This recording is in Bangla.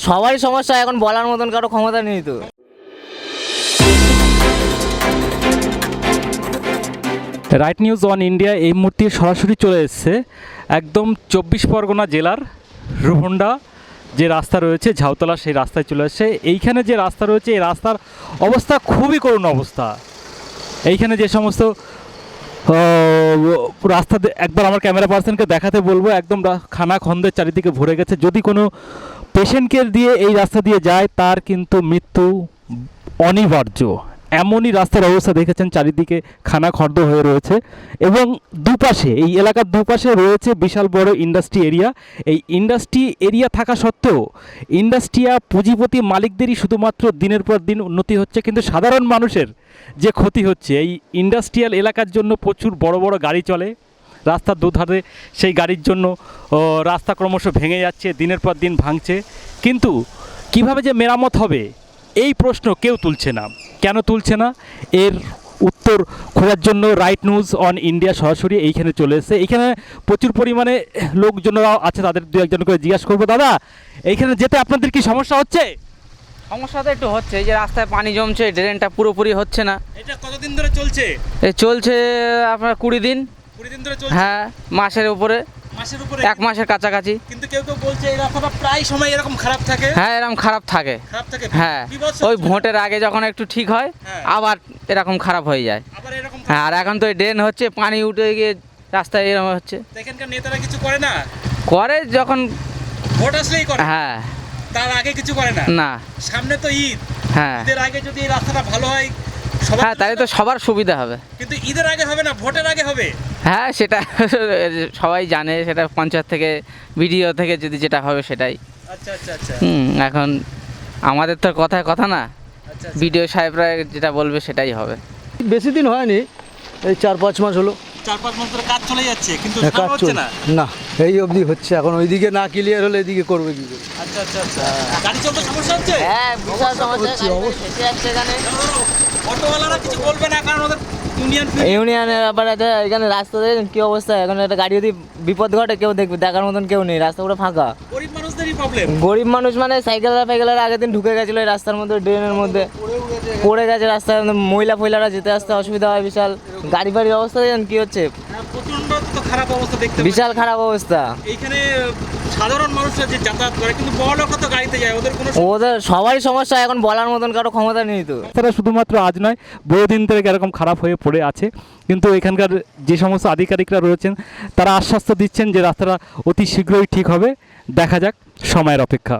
সবারই সমস্যা, এখন বলার মতন কারো ক্ষমতা নেই তো। রাইট নিউজ অন ইন্ডিয়া এই মুহূর্তে সরাসরি চলে এসেছে একদম 24 পরগনা জেলার রুহন্ডা যে রাস্তা রয়েছে ঝাউতলা, সেই রাস্তায় চলে এসেছে। এইখানে যে রাস্তা রয়েছে এই রাস্তার অবস্থা খুবই করুণ অবস্থা। এইখানে যে সমস্ত রাস্তা একবার আমার ক্যামেরা পার্সনকে দেখাতে বলবো, একদম খানা খন্দের চারিদিকে ভরে গেছে। যদি কোনো পেশেন্টকে দিয়ে এই রাস্তা দিয়ে যায় তার কিন্তু মৃত্যু অনিবার্য। এমনই রাস্তার অবস্থা দেখেছেন, চারিদিকে খানা খর্দ হয়ে রয়েছে এবং দুপাশে এই এলাকার দুপাশে রয়েছে বিশাল বড় ইন্ডাস্ট্রি এরিয়া। এই ইন্ডাস্ট্রি এরিয়া থাকা সত্ত্বেও ইন্ডাস্ট্রিয়া পুঁজিপতি মালিকদেরই শুধুমাত্র দিনের পর দিন উন্নতি হচ্ছে, কিন্তু সাধারণ মানুষের যে ক্ষতি হচ্ছে। এই ইন্ডাস্ট্রিয়াল এলাকার জন্য প্রচুর বড় বড় গাড়ি চলে রাস্তার দুধারে, সেই গাড়ির জন্য রাস্তা ক্রমশ ভেঙে যাচ্ছে, দিনের পর দিন ভাঙছে। কিন্তু কিভাবে যে মেরামত হবে এই প্রশ্ন কেউ তুলছে না। কেন তুলছে না এর উত্তর খোঁজার জন্য রাইট নিউজ অন ইন্ডিয়া সরাসরি এইখানে চলে এসেছে। এইখানে প্রচুর পরিমাণে লোকজনরাও আছে, তাদের দু একজন করে জিজ্ঞাসা করবো। দাদা, এইখানে যেতে আপনাদের কি সমস্যা হচ্ছে? সমস্যা তো একটু হচ্ছে, এই যে রাস্তায় পানি জমছে, ড্রেনটা পুরোপুরি হচ্ছে না। এটা কতদিন ধরে চলছে? চলছে আপনার 20 দিন। 20 দিন ধরে চলছে? হ্যাঁ, মাসের উপরে, মাসের উপরে, 1 মাসের কাছাকাছি। কিন্তু কেউ কেউ বলছে এই রাস্তাটা প্রায় সময় এরকম খারাপ থাকে। হ্যাঁ, এরকম খারাপ থাকে। খারাপ থাকে? হ্যাঁ, ওই ভোটের আগে যখন একটু ঠিক হয় আবার এরকম খারাপ হয়ে যায়। আবার এরকম। হ্যাঁ, আর এখন তো ড্রেন হচ্ছে, পানি উঠে গিয়ে রাস্তায় এরকম হচ্ছে। এখানকার নেতারা কিছু করে না? করে যখন ভোট আসলেই করে। হ্যাঁ, তার আগে কিছু করে না। না। সামনে তো ঈদ। হ্যাঁ, ঈদের আগে যদি এই রাস্তাটা ভালো হয় হ্যাঁ, তাহলে তো সবার সুবিধা হবে। কিন্তু ঈদের আগে হবে না, ভোটের আগে হবে। হ্যাঁ, সেটা সবাই জানে, সেটা পঞ্চায়েত থেকে ভিডিও থেকে যদি যেটা হবে সেটাই। আচ্ছা আচ্ছা আচ্ছা। এখন আমাদের তো কথায় কথা না, আচ্ছা ভিডিও সাহেবরা যেটা বলবে সেটাই হবে। বেশি দিন হয়নি, এই 4-5 মাস হলো। 4-5 মাস ধরে কাজ চলে যাচ্ছে, কিন্তু কাজ সারা হচ্ছে চলছে না। না, এই অবধি হচ্ছে। এখন ওইদিকে না ক্লিয়ার হলে এদিকে করবে কি করে? আচ্ছা আচ্ছা আচ্ছা। গাড়ি চলতে সমস্যা হচ্ছে? হ্যাঁ, বিশাল সমস্যা হচ্ছে, ফেসে যাচ্ছে এখানে। অটোওয়ালারা কিছু বলবে না, কারণ ওদের ইউনিয়নের ব্যাপারে এখানে রাস্তা দেখেন কি অবস্থা। এখন একটা গাড়ি যদি বিপদ ঘটে কেউ দেখবে, দেখার মতন কেউ নেই, রাস্তা পুরো ফাঁকা। গরিব মানুষদেরই প্রবলেম। গরিব মানুষ মানে সাইকেলের আগের দিন ঢুকে গেছিলো এই রাস্তার মধ্যে, ড্রেনের মধ্যে পড়ে গেছে রাস্তার মধ্যে। মহিলা ফহিলারা যেতে আসতে অসুবিধা হয় বিশাল। গাড়ি ফাড়ির অবস্থা দেখেন কি হচ্ছে, প্রচন্ড তো খারাপ অবস্থা দেখতে। বিশাল খারাপ অবস্থা। এইখানে সাধারণ মানুষরা যে যাতায়াত করে, কিন্তু বড় লোকরা তো গাড়িতে যায়, ওদের কোনো ওদের সবারই সমস্যা, এখন বলার মতন কারো ক্ষমতা নেই তো। তারা শুধুমাত্র আজ নয়, বহুদিন থেকে এরকম খারাপ হয়ে পড়ে আছে। কিন্তু এখানকার যে সমস্ত আধিকারিকরা রয়েছেন তারা আশ্বাস দিচ্ছেন যে রাস্তাটা অতি শীঘ্রই ঠিক হবে। দেখা যাক, সময়ের অপেক্ষা।